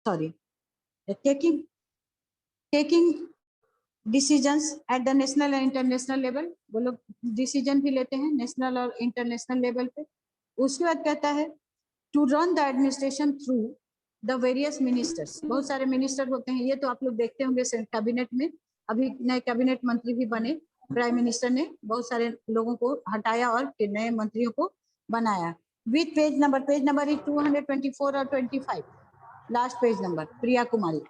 sorry, taking decisions at the national and international level, वो लोग decision भी लेते हैं नेशनल और इंटरनेशनल लेवल पे। उसके बाद कहता है to run the administration through the various ministers, बहुत सारे मिनिस्टर होते हैं, ये तो आप लोग देखते होंगे कैबिनेट में, अभी नए कैबिनेट मंत्री भी बने, प्राइम मिनिस्टर ने बहुत सारे लोगों को हटाया और नए मंत्रियों को बनाया। विथ पेज नंबर इज 224 और 25, last page number, Priya Kumari.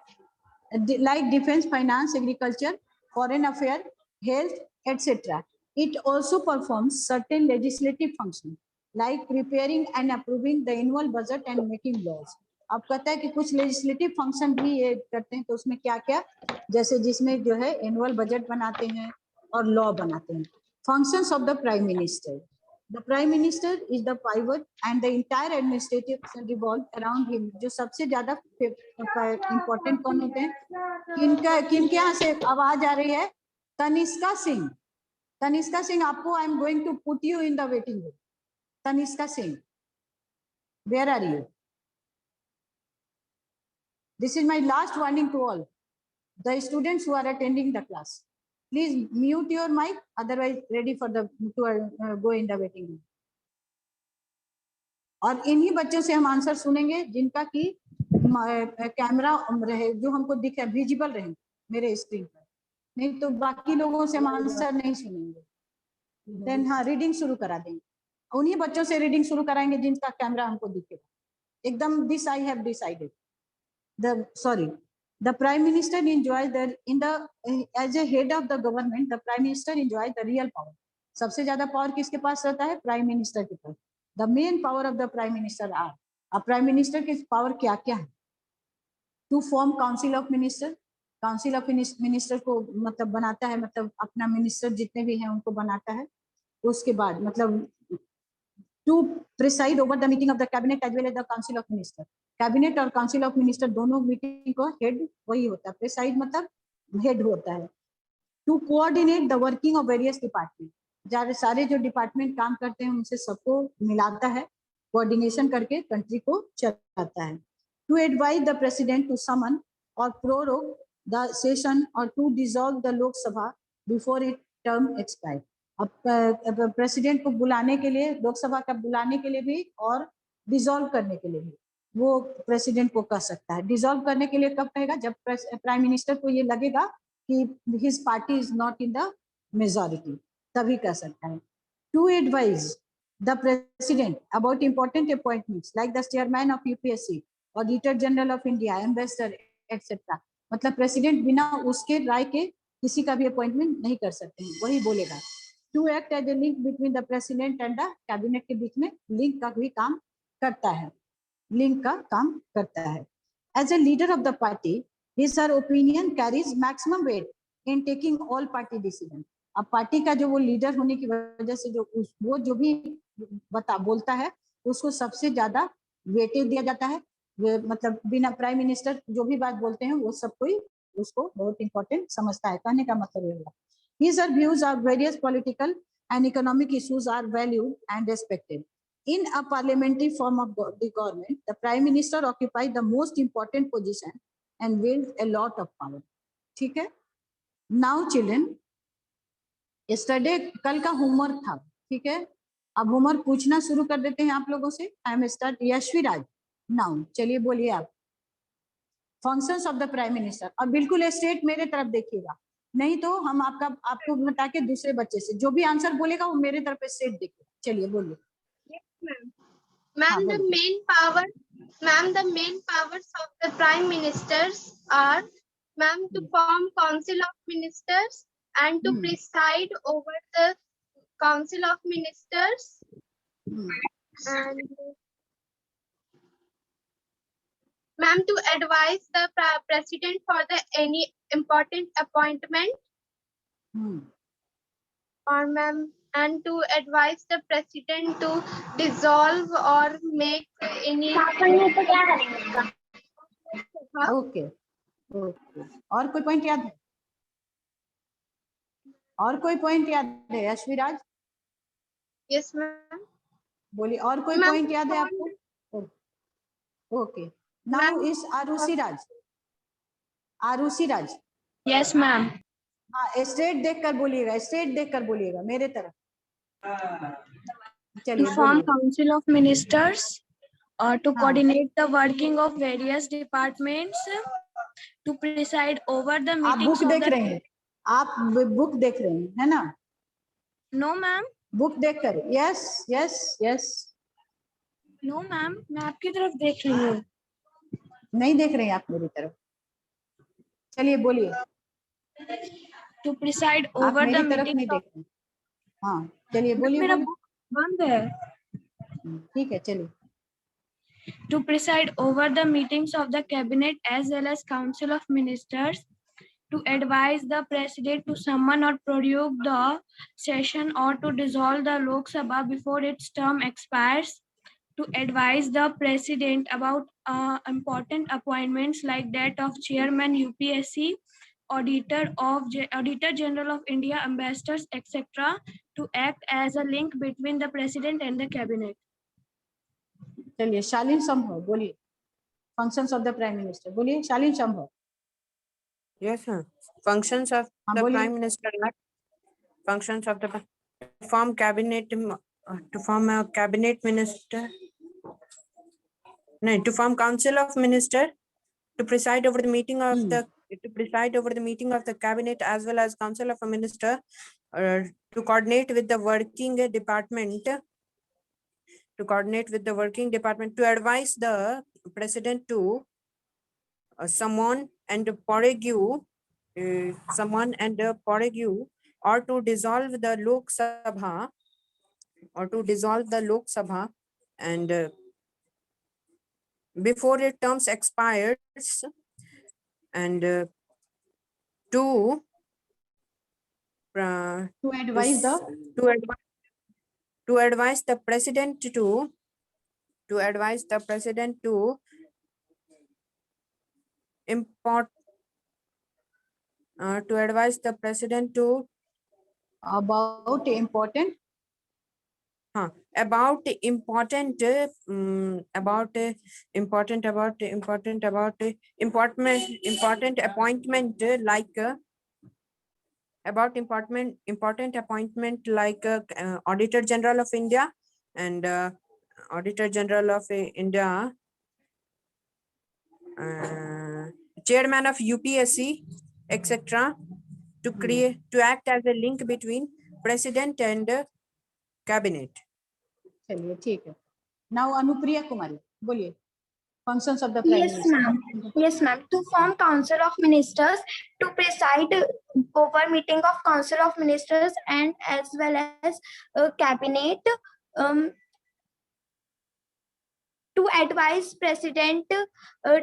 Like defense, finance, agriculture, foreign affairs, health, etc. It also performs certain legislative functions like preparing and approving the annual budget and making laws. अब कहता है कि कुछ legislative function भी ये करते हैं, तो उसमें क्या क्या, जैसे जिसमें जो है एनुअल बजट बनाते हैं और लॉ बनाते हैं। Functions of the prime minister, the prime minister is the pivot and the entire administrative revolve around him। जो सबसे ज्यादा इम्पोर्टेंट कौन होते हैं, किनके यहाँ से आवाज आ रही है? तनिष्का सिंह। तनिष्का सिंह, आपको I am going to put you in the waiting room. Tanishka Singh, where are you? This is my last warning to all the students who are attending the class. Please mute your mic, otherwise ready for the to go in the waiting room. और इन्हीं बच्चों से हम answer सुनेंगे जिनका कि camera रहे, जो हमको दिखे, विजिबल रहे मेरे स्क्रीन पर, नहीं तो बाकी लोगों से हम आंसर नहीं सुनेंगे। देन हाँ, रीडिंग शुरू करा देंगे, उन्हीं बच्चों से रीडिंग शुरू कराएंगे जिनका कैमरा हमको दिखेगा एकदम। This I have decided, the prime minister enjoys as a head of the government, the prime minister enjoys the real power। सबसे ज्यादा पावर किसके पास रहता है? प्राइम मिनिस्टर के पास। the main power of the prime minister are, अब prime minister की power क्या क्या है? to form council of minister, council of minister को मतलब बनाता है, मतलब अपना मिनिस्टर जितने भी हैं उनको बनाता है। उसके बाद मतलब to preside over the meeting of the cabinet as well as the council of minister। Cabinet और काउंसिल ऑफ मिनिस्टर दोनों मीटिंग को हेड वही होता है, प्रेसाइड मतलब हेड होता है। To coordinate the working of various department, सारे जो डिपार्टमेंट काम करते हैं उनसे सबको मिलाता है, कोऑर्डिनेशन करके कंट्री को चलाता है। To advise the president to summon और प्रोरोग द सेशन और to dissolve the Lok Sabha before it term expire. अब प्रेसिडेंट को बुलाने के लिए, लोकसभा का बुलाने के लिए भी और डिसॉल्व करने के लिए भी वो प्रेसिडेंट को कह सकता है। डिसॉल्व करने के लिए कब कहेगा? जब प्राइम मिनिस्टर को ये लगेगा कि his party is not in the majority, तभी कह सकता है। To advise the president about important appointments like the chairman of UPSC, auditor general of India, ambassador etcetera. मतलब प्रेसिडेंट बिना उसके राय के किसी का भी अपॉइंटमेंट नहीं कर सकते हैं, वही बोलेगा। To act as a link between the president and the cabinet, के बीच में लिंक का भी काम करता है, लिंक का काम करता है। As a leader of the party his or opinion carries maximum weight in taking all party decision. अब पार्टी का जो वो लीडर होने की वजह से जो वो जो भी बोलता है उसको सबसे ज्यादा वेटेज दिया जाता है। मतलब बिना प्राइम मिनिस्टर जो भी बात बोलते हैं वो सब कोई उसको बहुत इंपॉर्टेंट समझता है, कहने का मतलब ये होगा। His views on various political and economic issues are valued and respected. In a parliamentary form of the government, the prime minister occupies the most important position and wields a lot of power. ठीक है? Now children, yesterday कल का homework था, ठीक है? अब homework पूछना शुरू कर देते हैं आप लोगों से। I am start यशविराज। Now चलिए बोलिए आप। Functions of the prime minister, अब बिल्कुल स्ट्रेट मेरे तरफ देखिएगा, नहीं तो हम आपको बता के दूसरे बच्चे से जो भी आंसर बोलेगा वो मेरे तरफ स्ट्रेट देखिएगा। चलिए बोलिए। Ma'am, the main powers of the prime ministers are, ma'am, to form council of ministers and to preside over the council of ministers, and ma'am, to advise the president for any important appointment, or ma'am, and to advise the president to dissolve or make any। Okay, और कोई point याद है? और कोई point याद है यशविराज? Yes ma'am. बोलिए, और कोई पॉइंट याद है आपको? Okay, Now is Arushi Raj. Arushi Raj. Yes, ma'am. हाँ, स्टेट देखकर बोलिएगा, स्टेट देखकर बोलिएगा मेरे तरफ. To चलिए form बोलिए. Council of Ministers to हाँ. coordinate the working of various departments, to preside over the आप meetings बुक of देख the. रहे हैं, आप बुक देख रहे हैं, है ना? No, ma'am. बुक देखकर. Yes yes yes. No, ma'am. मैं आपकी तरफ देख रही हूँ. नहीं देख रहे हैं आप मेरी तरफ. चलिए बोलिए. To preside आप over the मेरी तरफ meetings नहीं of. देख रहे. हाँ चलिए बोलिए. मेरा बोलिए. बुक बंद है. ठीक है चलिए. To preside over the meetings of the cabinet as well as council of ministers, to advise the president to summon or prorogue the session or to dissolve the Lok Sabha before its term expires, to advise the president about important appointments like that of chairman UPSC, Auditor General of India, ambassadors, etc., to act as a link between the president and the cabinet. चलिए शालीन संभव बोलिए. Functions of the prime minister बोलिए. शालीन संभव. Yes, sir. Functions of हाँ the बोलिए. Prime Minister, not functions of the to form cabinet, to form a cabinet minister. No, to form Council of Minister, to preside over the meeting of the cabinet as well as Council of a Minister, to coordinate with the working department, to advise the president to summon and prorogue, or to dissolve the Lok Sabha, and before its terms expires, and to advise the to advise the president to import to advise the president to about important about important appointment like Auditor General of India and Chairman of UPSC, etc., to act as a link between president and cabinet. चलिए ठीक है. Now Anupriya कुमारी बोलिए. Functions of the Prime Yes, Minister. ma'am. Yes, ma'am. To form Council of Ministers, to preside over meeting of Council of Ministers and as well as cabinet, to advise President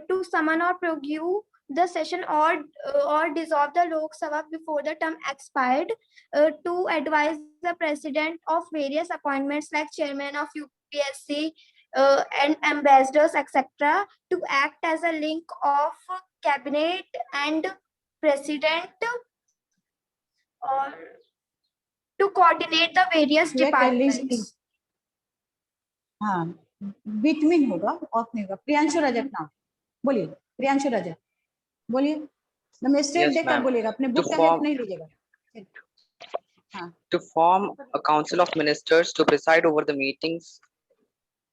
to summon or prorogue the session or dissolve the Lok Sabha before the term expired, to advise the President of various appointments like Chairman of UPSC, and ambassadors, etc., to act as a link of cabinet and president, or to coordinate the various departments. हाँ between होगा, of नहीं होगा. प्रियांशु रजक नाम बोलिए. प्रियांशु रजक बोलिए. State देखकर बोलिएगा, अपने बुक का हेल्प नहीं लीजिएगा. हाँ. To form a council of ministers to preside over the meetings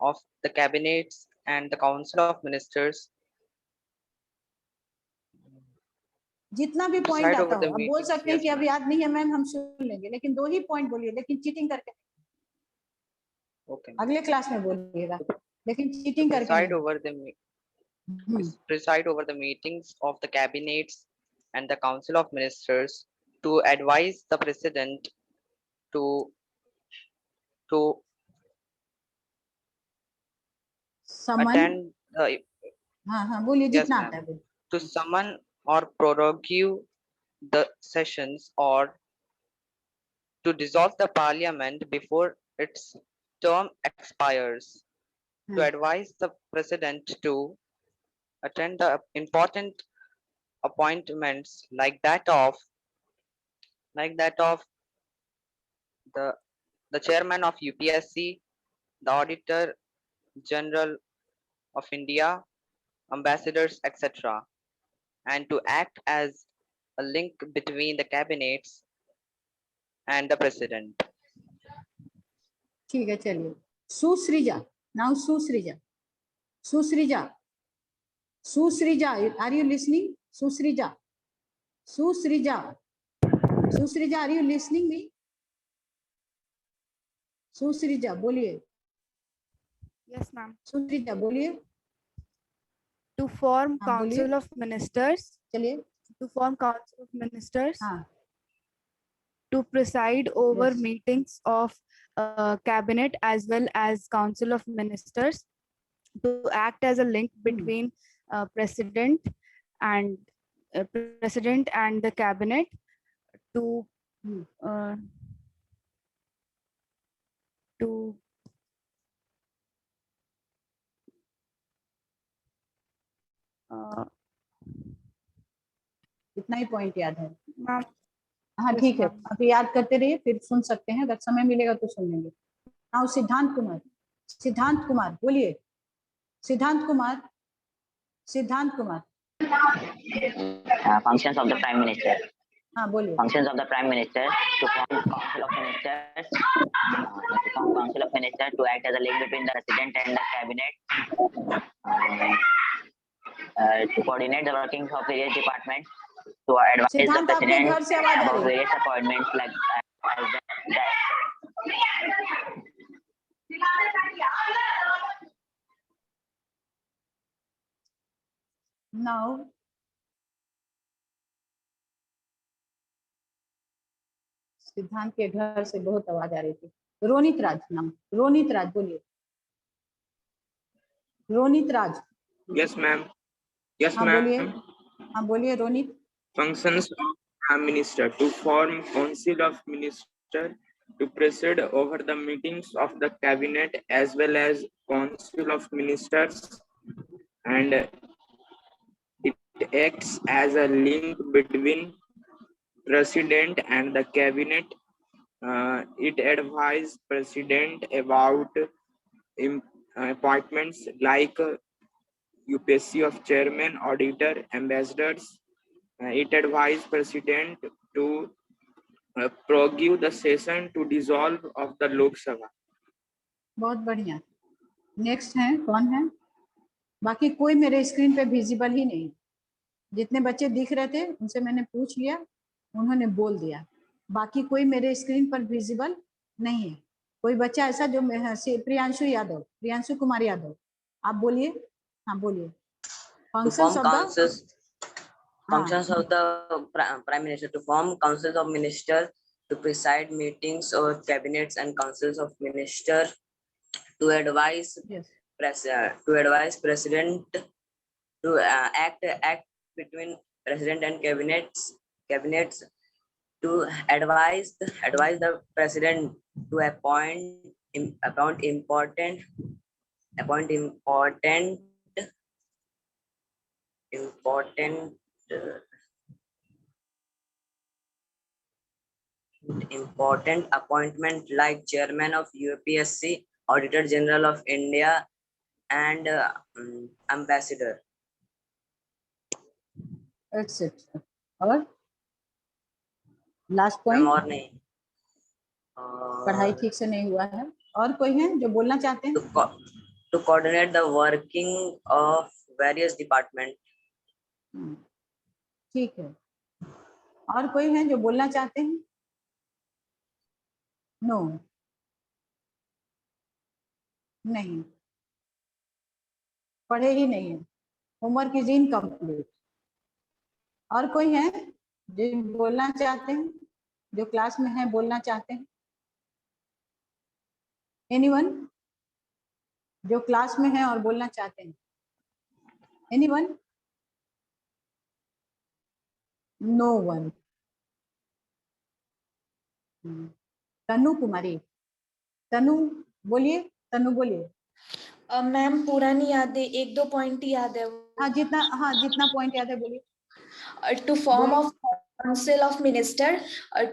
of the cabinets and the council of ministers. जितना भी पॉइंट Preside आता over the हो, अब बोल meetings, सकते हैं yes, कि अब ma'am. याद नहीं है मैम, हम सुन लेंगे, लेकिन 2 ही पॉइंट बोलिए, लेकिन चीटिंग करके. Okay. अगले क्लास में बोलिएगा, लेकिन चीटिंग करके. Preside over the meetings of the cabinets and the council of ministers, to advise the president to Summon. attend the, हाँ बोलिए. yes, जितना ma'am. आता है बोलिए. to summon or prorogue the sessions or to dissolve the parliament before its term expires, to advise the president to attend the important appointments like that of the chairman of UPSC, the Auditor General of India, ambassadors, etc., and to act as a link between the cabinets and the president. ठीक है, चलिए Sushrija, now Sushrija, Sushrija, Sushrija, are you listening? Sushrija, Sushrija, Sushrija, are you listening me? Sushrija बोलिए, Yes, ma'am. सुश्रीजा बोलिए, To form हाँ, बोलिए। Council of Ministers, चलिए, to form Council of Ministers, हाँ, to preside over Yes. meetings of cabinet as well as Council of Ministers, to act as a link between president and the cabinet, to Hmm. to इतना ही point याद है। ma'am, हाँ Yes, ठीक है, ma'am. अभी याद करते रहिए, फिर सुन सकते हैं, अगर समय मिलेगा तो सुन लेंगे। नाउ सिद्धांत कुमार, सिद्धांत कुमार बोलिए, सिद्धांत कुमार, सिद्धांत Kumar, Functions of the Prime Minister. हाँ बोलिए। Functions of the Prime Minister to form Council of Ministers. To form Council of Ministers to act as a link between the President and the Cabinet. To coordinate the workings of various departments. To advise the सिद्धांत, आपके President घर से आवाज आ about रही है। various appointments like now सिद्धांत के घर से बहुत आवाज आ रही थी। रोनित राज, नाम रोनित राज बोलिए, रोनित राज। Yes, ma'am. Yes, हाँ ma'am. बोलिए, हाँ बोलिए Ronit. Functions of Prime Minister to form Council of Ministers to preside over the meetings of the Cabinet as well as Council of Ministers, and it acts as a link between President and the Cabinet. It advises President about appointments like UPSC of Chairman, Auditor, Ambassadors. It advised President to prorogue the session to dissolve of the Lok Sabha. बहुत बढ़िया। Next है, कौन है? बाकी कोई मेरे screen पे visible ही नहीं। जितने बच्चे दिख रहे थे उनसे मैंने पूछ लिया, उन्होंने बोल दिया। बाकी कोई मेरे स्क्रीन पर विजिबल नहीं है। कोई बच्चा ऐसा जो प्रियांशु यादव, प्रियांशु कुमार यादव, आप बोलिए, हाँ बोलिए। to form functions of the Prime Minister to form councils of ministers, to preside meetings or cabinets and councils of ministers, to advise Yes. to advise president to act between president and cabinets, to advise the president to appoint important appointment like chairman of UPSC, Auditor General of India, and ambassador. Etcetera. और last point, और नहीं, पढ़ाई ठीक से नहीं हुआ है। और कोई है जो बोलना चाहते हैं? to coordinate the working of various departments. ठीक है। और कोई है जो बोलना चाहते हैं? नो, नहीं, पढ़े ही नहीं है, होमवर्क इज इनकम्प्लीट। और कोई है जो बोलना चाहते हैं, जो क्लास में है बोलना चाहते हैं? एनीवन जो क्लास में है और बोलना चाहते हैं? Anyone? No one. Tanu Kumari, Tanu बोलिए, तनु बोलिए। मैम पूरा नहीं याद है, एक दो पॉइंट ही याद है। हाँ जितना पॉइंट याद है बोलिए। To form of Council of Minister,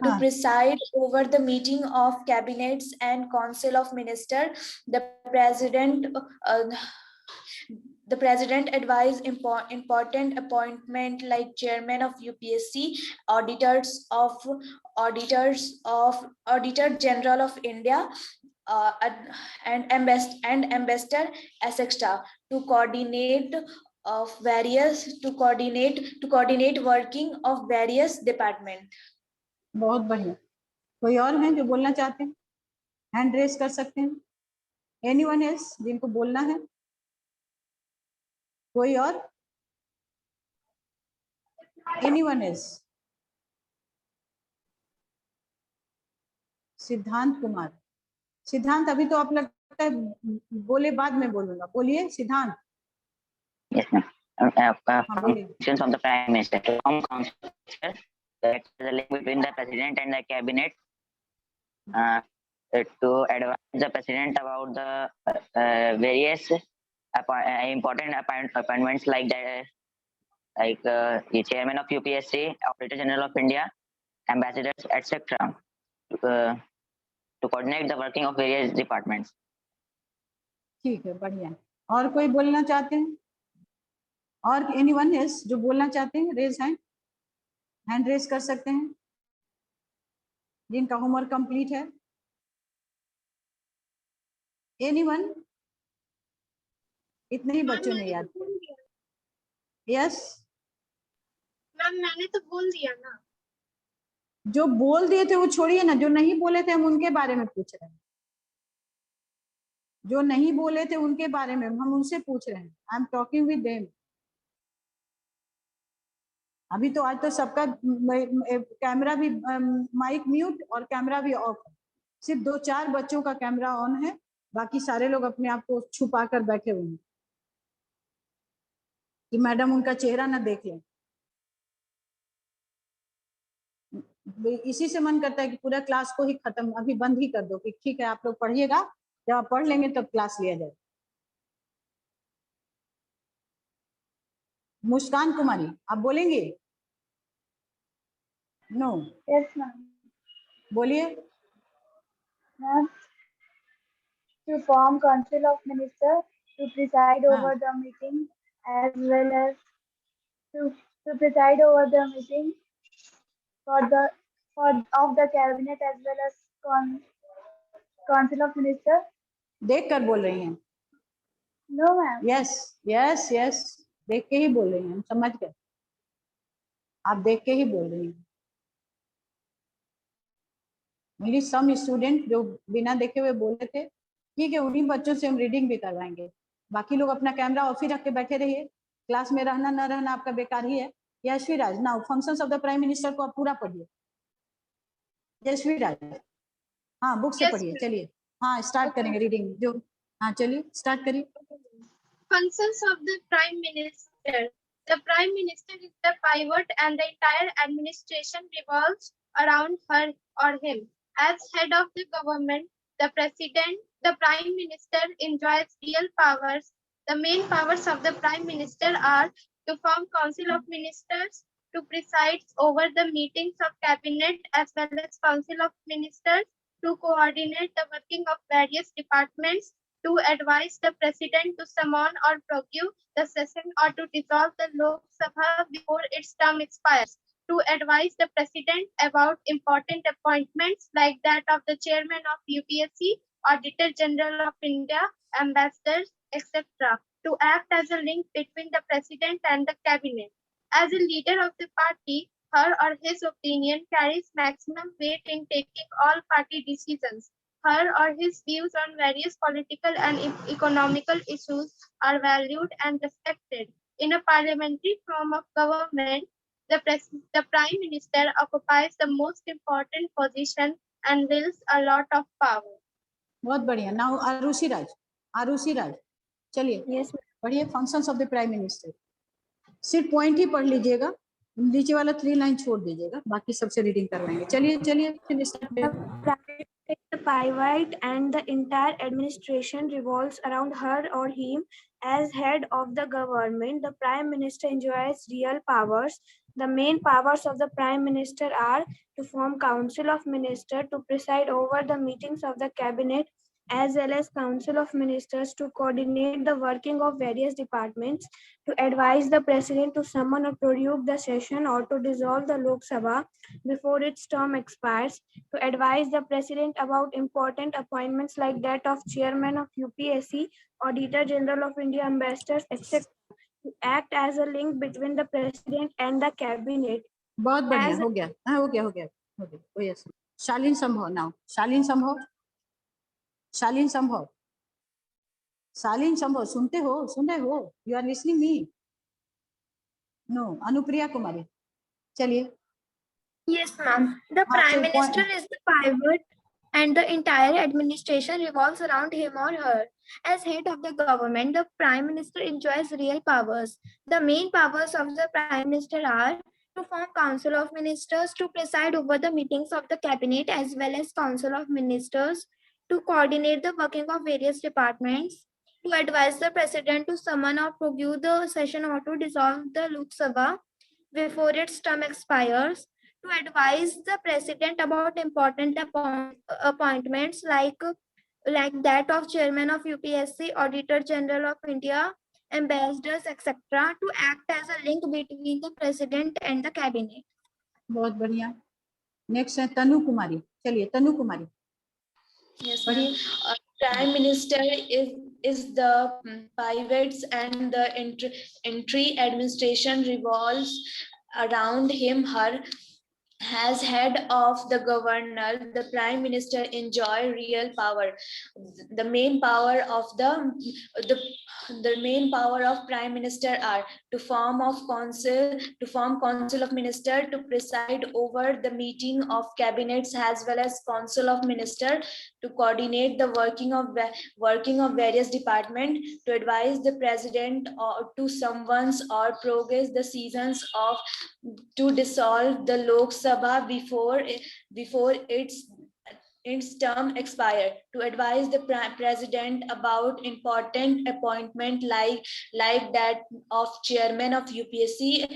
to preside over the meeting of cabinets and Council of Minister, the President the president advise important appointment like chairman of UPSC, auditors of Auditor General of India, and ambassador, etc. to coordinate working of various department. बहुत बढ़िया। कोई और हैं जो बोलना चाहते हैं? Hand raise कर सकते हैं। एनीवन एल्स जिनको बोलना है? कोई और? Anyone else? सिद्धांत कुमार। सिद्धांत, अभी तो आप लगता है बोले, बाद में बोलूंगा। बोलिए सिद्धांत। Yes, ma'am. बोलिए। Functions of the Prime Minister to form council, that is the link between the President and the Cabinet, to advise the President about the various important appointments like the Chairman of UPSC, Auditor General of India, ambassadors, etc. To coordinate the working of various departments. ठीक है, बढ़िया। और कोई बोलना चाहते हैं? और anyone else जो बोलना चाहते हैं? रेज हैंड रेज कर सकते हैं जिनका होमवर्क कंप्लीट है। एनीवन? इतने ही बच्चों ने याद किया। यस मैम, मैंने तो बोल दिया ना। जो बोल दिए थे वो छोड़िए ना, जो नहीं बोले थे हम उनके बारे में पूछ रहे हैं। जो नहीं बोले थे उनके बारे में हम उनसे पूछ रहे हैं। I am talking with them. अभी तो आज तो सबका कैमरा भी, माइक म्यूट और कैमरा भी ऑफ है। सिर्फ 2-4 बच्चों का कैमरा ऑन है, बाकी सारे लोग अपने आप को छुपा कर बैठे हुए हैं कि मैडम उनका चेहरा ना देख लें। इसी से मन करता है कि पूरा क्लास को ही खत्म, अभी बंद ही कर दो कि ठीक है आप लोग पढ़िएगा, जब आप पढ़ लेंगे तब क्लास लिया जाए। मुस्कान कुमारी, आप बोलेंगे? नो। Yes, ma'am. बोलिए। Ma'am, to form Council of Ministers to preside over the meeting as well as to preside over the meeting of the cabinet as well as Council of Ministers. देख कर बोल रही हैं? No, ma'am. Yes yes yes, देख के ही बोल रही हैं, हम समझ गए। आप देख के ही बोल रही हैं। मेरी सम स्टूडेंट जो बिना देखे हुए बोल रहे थे, ठीक है, उन्हीं बच्चों से हम रीडिंग भी करवाएंगे। बाकी लोग अपना कैमरा ऑफ ही रख के बैठे रहिए। क्लास में रहना न रहना आपका बेकार ही है। Yashvi Raj, now functions of the prime minister को आप पूरा पढ़िए। यशवी राज, हाँ बुक से पढ़िए। चलिए, हाँ स्टार्ट करेंगे रीडिंग। जो हाँ चलिए स्टार्ट करिए। Functions of the Prime Minister. The Prime Minister is the pivot and the entire administration revolves around her or him. As head of the government, the Prime Minister enjoys real powers. The main powers of the Prime Minister are to form Council of Ministers, to preside over the meetings of Cabinet as well as Council of Ministers, to coordinate the working of various departments, to advise the President to summon or prorogue the session or to dissolve the Lok Sabha before its term expires, to advise the President about important appointments like that of the Chairman of UPSC, Auditor General of India, ambassadors, etc., to act as a link between the President and the Cabinet. As a leader of the party, her or his opinion carries maximum weight in taking all party decisions. Her or his views on various political and economical issues are valued and respected. In a parliamentary form of government, the Prime Minister occupies the most important position and wields a lot of power. बहुत बढ़िया। Now Arushi राज, चलिए। Yes, पढ़िए functions of the prime minister. सिर्फ point ही पढ़ लीजिएगा, नीचे वाला 3 line छोड़ दीजिएगा, बाकी सबसे रीडिंग करवाएंगे। चलिए start. the pivot and the entire administration revolves around her or him. As head of the government, the Prime Minister enjoys real powers. The main powers of the Prime Minister are to form Council of Ministers, to preside over the meetings of the Cabinet as well as Council of Ministers to coordinate the working of various departments, to advise the President to summon or prorogue the session or to dissolve the Lok Sabha before its term expires, to advise the President about important appointments like that of Chairman of UPSC, Auditor General of India, Ambassadors, etc., to act as a link between the President and the Cabinet. बहुत बढ़िया, As- हो गया, हाँ हो गया, हो गया, हो गया। Oh, yes. शालीन संभव नाउ, शालीन संभव, शालीन संभव, शालीन संभव, सुनते हो, सुन रहे हो? You are listening me? No, Anupriya Kumari, चलिए। Yes, ma'am. The हाँ, Prime so Minister is the pivot and the entire administration revolves around him or her. As head of the government, the Prime Minister enjoys real powers. The main powers of the Prime Minister are to form Council of Ministers, to preside over the meetings of the Cabinet as well as Council of Ministers, to coordinate the working of various departments, to advise the President to summon or prorogue the session or to dissolve the Lok Sabha before its term expires, to advise the President about important appointments like that of Chairman of UPSC, Auditor General of India, Ambassadors, etc., to act as a link between the President and the Cabinet. बहुत बढ़िया। Next है तनु कुमारी, चलिए तनु कुमारी। Yes, बढ़िए। ma'am. Prime Minister is the pivots and the entry administration revolves around him, her. As head of the governor, the Prime Minister enjoy real power. The main power of the main power of Prime Minister are to form Council of Minister, to preside over the meeting of cabinets as well as Council of Minister, to coordinate the working of various departments, to advise the President or to summons or progress the seasons of, to dissolve the Lok Sabha before its term expire, to advise the President about important appointment like that of Chairman of UPSC,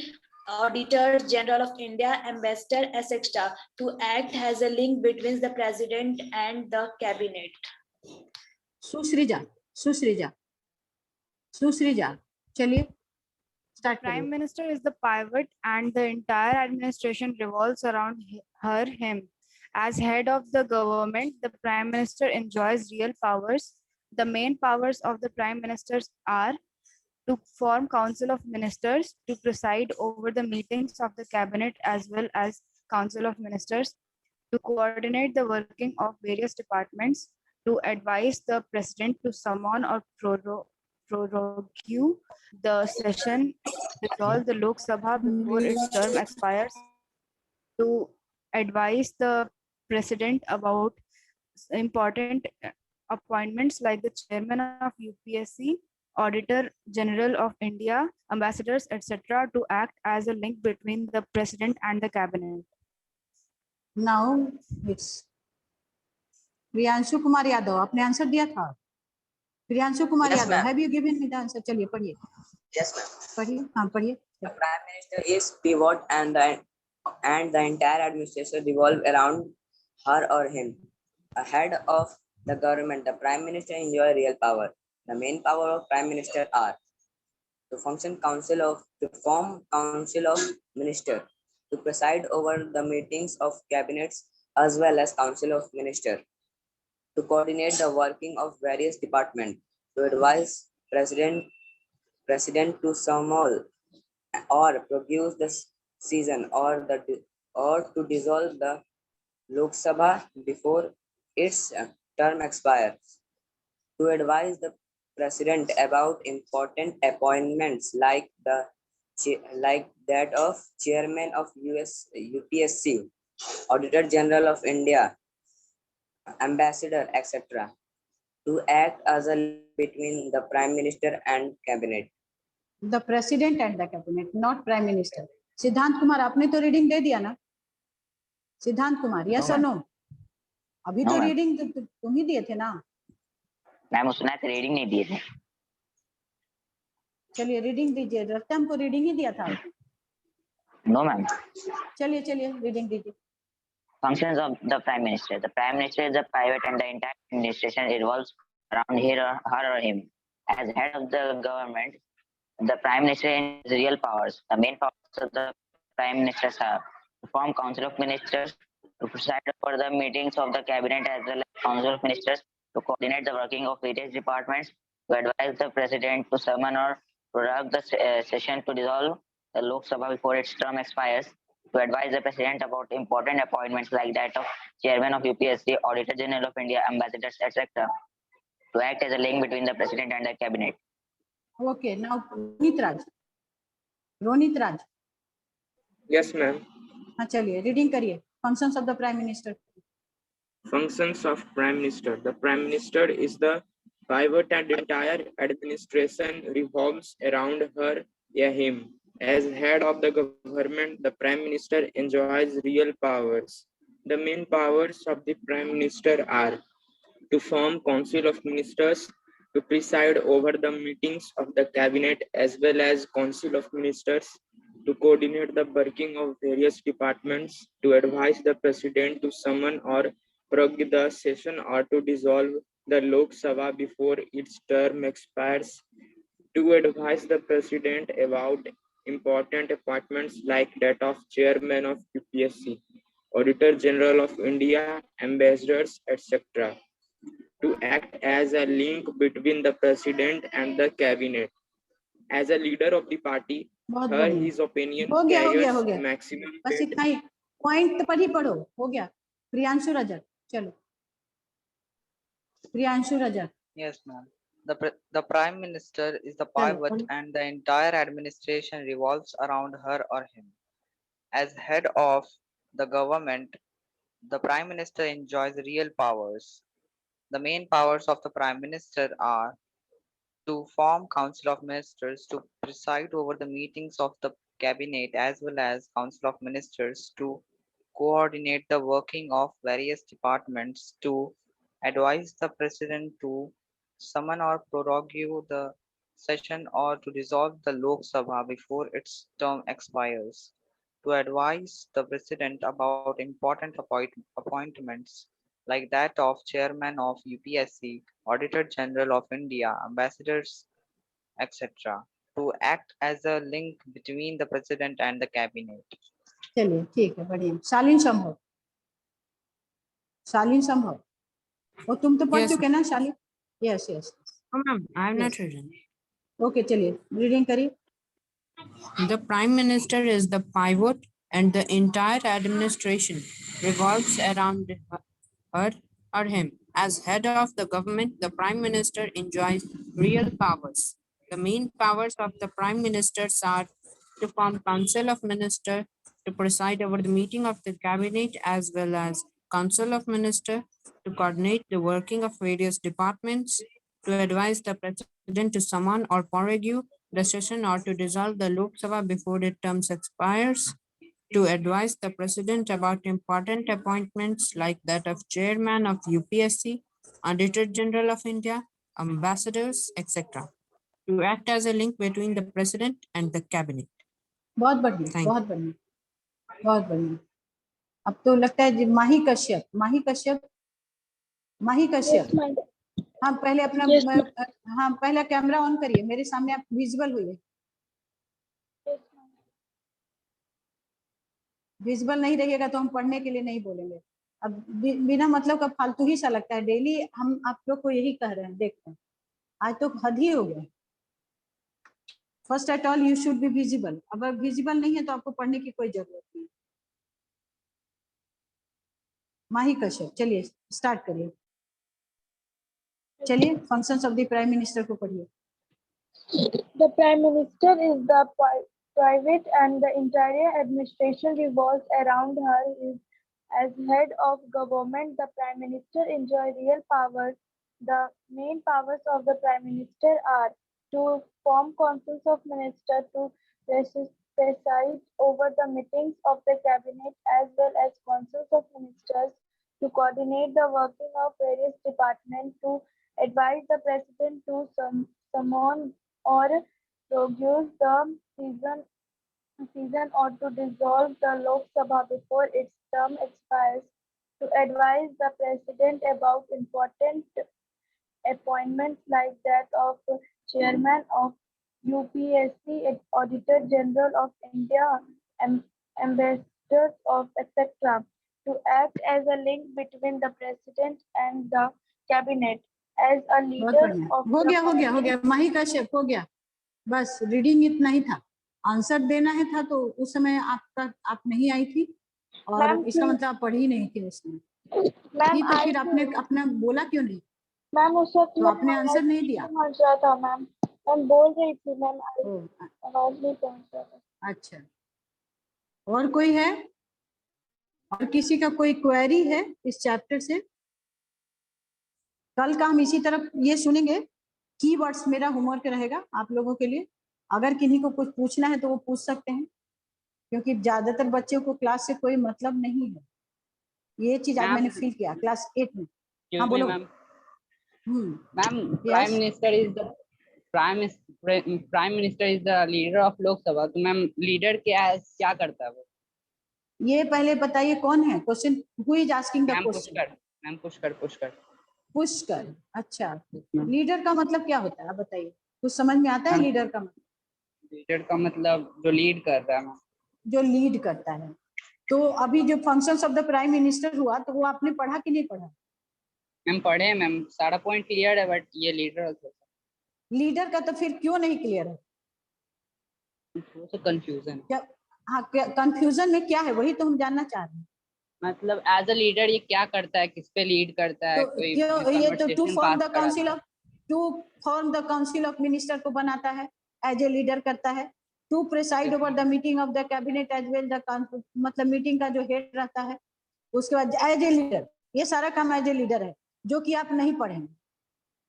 Auditor General of India, Ambassador, etc., to act as a link between the President and the Cabinet. सुश्रीजा, Sushrija, सुश्रीजा, चलिए। Prime Minister is the pivot and the entire administration revolves around him. As head of the government, the Prime Minister enjoys real powers. The main powers of the Prime Ministers are to form Council of Ministers, to preside over the meetings of the Cabinet as well as Council of Ministers, to coordinate the working of various departments, to advise the President to summon or prorogue the session, dissolve the Lok Sabha before its term expires, to advise the President about important appointments like the Chairman of UPSC, Auditor General of India, Ambassadors, etc., to act as a link between the President and the Cabinet. Now it's Priyanshu Kumar Yadav, आपने answer दिया था? Priyanshu Kumar Yes, Yadav, ma'am. have you given me the answer? चलिए पढ़िए। Yes, ma'am. पढ़िए, हाँ पढ़िए। The Prime Minister is pivot and the entire administration revolve around her or him. Ahead of the government, the Prime Minister enjoy real power. The main power of Prime Minister are to form Council of Minister, to preside over the meetings of cabinets as well as Council of Minister, to coordinate the working of various departments, to advise President to summon or produce the season or to dissolve the Lok Sabha before its term expires, to advise the President about important appointments like that of Chairman of UPSC, Auditor General of India, Ambassador, etc., to act as a link between the Prime Minister and Cabinet. The President and the Cabinet, not Prime Minister. सिद्धांत कुमार, आपने तो reading दे दिया ना? सिद्धांत Kumar, yes or no? अभी तो reading तुम ही दिए थे ना? मैम उसने रीडिंग नहीं दिए थे। चलिए रीडिंग दीजिए, लगता है हमको रीडिंग ही दिया था। No ma'am. चलिए चलिए रीडिंग दीजिए। Functions of the Prime Minister. The Prime Minister is the private and the entire administration revolves around her or him. As head of the government, the Prime Minister has real powers. The main powers of the Prime Ministers are to form Council of Ministers, to preside over the meetings of the Cabinet as well as Council of Ministers, to coordinate the working of various departments, to advise the President to summon or prorogue the session to dissolve the Lok Sabha before its term expires, to advise the President about important appointments like that of Chairman of UPSC, Auditor General of India, ambassadors, etc., to act as a link between the President and the Cabinet. Okay, now Ronit Raj. Ronit Raj. Yes, ma'am. हाँ चलिए reading करिए functions of the prime minister. Functions of Prime Minister. The Prime Minister is the pivot and entire administration revolves around her or him. As head of the government, the Prime Minister enjoys real powers. The main powers of the Prime Minister are to form Council of Ministers, to preside over the meetings of the Cabinet as well as Council of Ministers, to coordinate the working of various departments, to advise the President to summon or prorogue the session or to dissolve the Lok Sabha before its term expires, to advise the President about important appointments like that of Chairman of UPSC, Auditor General of India, ambassadors, etc., to act as a link between the President and the Cabinet. As a leader of the party, बहुत her बढ़िया. his opinion हो carries गया maximum बस weight. इतना ही point पर ही पढ़ो. हो गया. प्रियांशु रजक चलो. Priyanshu Rajak. Yes, ma'am. The Prime Minister is the pivot and the entire administration revolves around her or him. As head of the government, the Prime Minister enjoys real powers. The main powers of the Prime Minister are to form Council of Ministers, to preside over the meetings of the Cabinet as well as Council of Ministers, to coordinate the working of various departments, to advise the President to summon or prorogue the session or to dissolve the Lok Sabha before its term expires, to advise the President about important appointments like that of Chairman of UPSC, Auditor General of India, ambassadors, etc., to act as a link between the President and the Cabinet. चलिए ठीक है बढ़िया. शालीन संभव. शालीन संभव. और तुम तो पढ़ Yes, चुके ना Shaleen. Yes yes. Oh, ma'am, I have not Yes. written. Okay चलिए रीडिंग करिए. The Prime Minister is the pivot and the entire administration revolves around her or him. As head of the government, the Prime Minister enjoys real powers. The main powers of the Prime Ministers are to form Council of Ministers, to preside over the meeting of the Cabinet as well as Council of Ministers, to coordinate the working of various departments, to advise the President to summon or prorogue the session or to dissolve the Lok Sabha before its term expires, to advise the President about important appointments like that of Chairman of UPSC, Auditor General of India, ambassadors, etc., to act as a link between the President and the Cabinet. बहुत बढ़िया. Thank बहुत बढ़िया. बहुत बढ़िया. अब तो लगता है माही कश्यप. माही कश्यप. माही कश्यप. हाँ पहले अपना हाँ पहले कैमरा ऑन करिए. मेरे सामने आप विजिबल हुई. विजिबल नहीं रहिएगा तो हम पढ़ने के लिए नहीं बोलेंगे. अब बिना मतलब का फालतू ही सा लगता है. डेली हम आप लोग को यही कह रहे हैं. देखते हैं आज तो हद ही हो गया. First at all you should be visible. अगर विजिबल नहीं है तो आपको पढ़ने की कोई जरूरत नहीं. माही कश्यप चलिए स्टार्ट करिए. चलिए functions of the prime minister को पढ़िए. The Prime Minister is the private and the entire administration revolves around her. As head of government, the Prime Minister enjoys real powers. The main powers of the Prime Minister are to form councils of ministers, to preside over the meetings of the cabinet as well as councils of ministers, to coordinate the working of various departments, to advise the president to summon or prorogue the session season or to dissolve the Lok Sabha before its term expires, to advise the President about important appointments like that of Chairman of UPSC, Auditor General of India, Ambassadors of etc. To act as a link between the President and the Cabinet as a बहुत leader बढ़िया, of हो the गया हो गया हो party. गया, माही का shape हो गया, बस रीडिंग इतना ही था, आंसर देना है था तो उस समय आप नहीं आई थी और मैम, इसका मतलब आप पढ़ी नहीं थी उसमें, मैम थी तो आई फिर आपने अपना बोला क्यों नहीं? मैम उस वक्त तो आपने आंसर नहीं दिया। पहुंच रहा था मैम, मैम बोल रही थी मैम, ओ, आवाज नहीं पहुंच रहा था। अच्छा, और कोई है? और किसी का कोई क्वेरी है इस चैप्टर से? कल का हम इसी तरफ ये सुनेंगे, कीवर्ड्स मेरा होमवर्क रहेगा आप लोगों के लिए, अगर किन्हीं को कुछ पूछना है तो वो पूछ सकते हैं, क्योंकि ज्यादातर बच्चों को क्लास से कोई मतलब नहीं है, ये चीज आज मैंने फील किया क्लास 8 में। हाँ बोलो ma'am. Ma'am, prime minister is the prime minister is the leader of Lok Sabha, तो मैम लीडर क्या करता है वो? ये पहले बताइए कौन है? Question, who is asking the question? Ma'am Pushkar. Pushkar, अच्छा, लीडर का मतलब क्या होता है आप बताइए, कुछ समझ में आता है लीडर का मतलब? लीडर का मतलब जो लीड कर रहा है, जो लीड करता है। तो अभी जो functions of the prime minister हुआ तो वो आपने पढ़ा कि नहीं पढ़ा? मैम पढ़े मैम, सारा पॉइंट क्लियर है, बट ये लीडर का तो फिर क्यों नहीं क्लियर है? कंफ्यूजन। हाँ, कंफ्यूजन में क्या है वही तो हम जानना चाह रहे हैं। मतलब एज अ लीडर ये क्या करता है, किस पे लीड करता है? तो ये तो to form the council of minister को बनाता है, एज ए लीडर करता है। To preside over the meeting of the cabinet as well the, मतलब मीटिंग का जो हेड रहता है। उसके बाद एज ए लीडर, ये सारा काम एज ए लीडर है, जो कि आप नहीं पढ़ेंगे,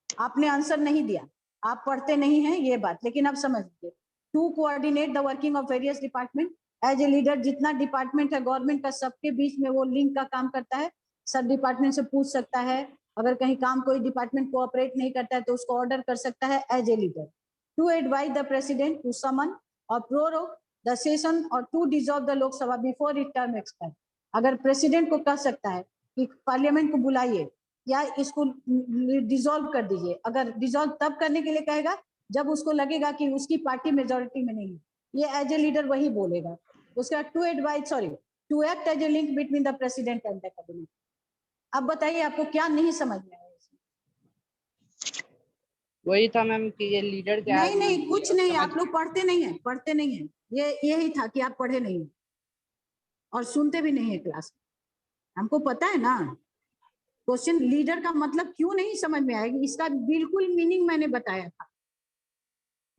आपने आंसर नहीं दिया, आप पढ़ते नहीं हैं ये बात, लेकिन आप समझ लीजिए। To coordinate the working of various department, as a leader जितना डिपार्टमेंट है गवर्नमेंट का, सबके बीच में वो लिंक का काम करता है, सब डिपार्टमेंट से पूछ सकता है, अगर कहीं काम कोई डिपार्टमेंट कोऑपरेट नहीं करता है तो उसको ऑर्डर कर सकता है as a leader. To advise the president to summon और प्रोरोग द सेशन और to dissolve the Lok Sabha before it term expire. अगर प्रेसिडेंट को कह सकता है कि पार्लियामेंट को बुलाइए या इसको डिसॉल्व कर दीजिए, अगर डिसॉल्व तब करने के लिए कहेगा जब उसको लगेगा कि उसकी पार्टी मेजोरिटी में नहीं है, ये एज ए लीडर वही बोलेगा। उसके बाद to act as a link between the president and the cabinet. अब बताइए आपको क्या नहीं समझ में आया? वही था मैम कि ये लीडर क्या है? नहीं कुछ नहीं, आप लोग पढ़ते नहीं है, ये यही था कि आप पढ़े नहीं और सुनते भी नहीं है क्लास। हमको पता है ना क्वेश्चन लीडर का मतलब क्यों नहीं समझ में आएगी, इसका बिल्कुल मीनिंग मैंने बताया था।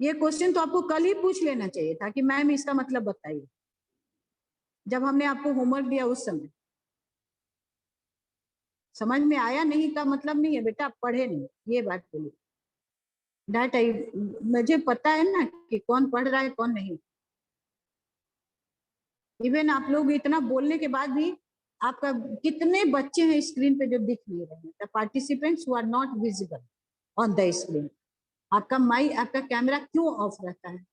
ये क्वेश्चन तो आपको कल ही पूछ लेना चाहिए था कि मैम इसका मतलब बताइए, जब हमने आपको होमवर्क दिया उस समय। समझ में आया नहीं का मतलब नहीं है बेटा आप पढ़े नहीं, ये बात बोली। मुझे पता है ना कि कौन पढ़ रहा है कौन नहीं। इवन आप लोग इतना बोलने के बाद भी आपका कितने बच्चे हैं स्क्रीन पे जो दिख नहीं रहे हैं? The participants who are not visible on the screen. आपका माइक, आपका कैमरा क्यों ऑफ रहता है?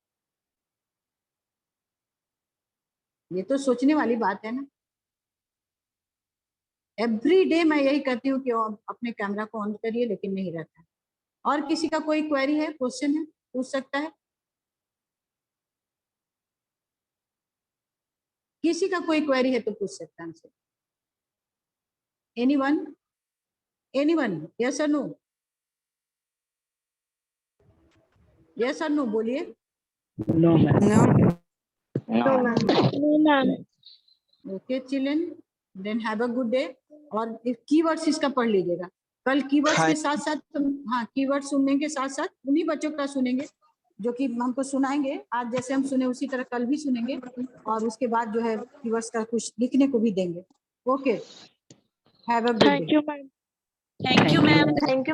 ये तो सोचने वाली बात है ना। एवरी डे मैं यही कहती हूँ कि अपने कैमरा को ऑन करिए, लेकिन नहीं रहता है। और किसी का कोई क्वेरी है, क्वेश्चन है, पूछ सकता है? किसी का कोई क्वेरी है तो पूछ सकता है हमसे। एनीवन यस और नो? यस और नो बोलिए। No ma'am. Okay children, then have a good day. और कीवर्ड्स इसका पढ़ लीजिएगा कल। कीवर्ड्स के साथ साथ कीवर्ड सुनने के साथ साथ उन्हीं बच्चों का सुनेंगे जो कि हमको सुनाएंगे। आज जैसे हम सुने उसी तरह कल भी सुनेंगे, और उसके बाद जो है कीवर्ड्स का कुछ लिखने को भी देंगे। Okay, have a good day. Thank you ma'am. Thank you.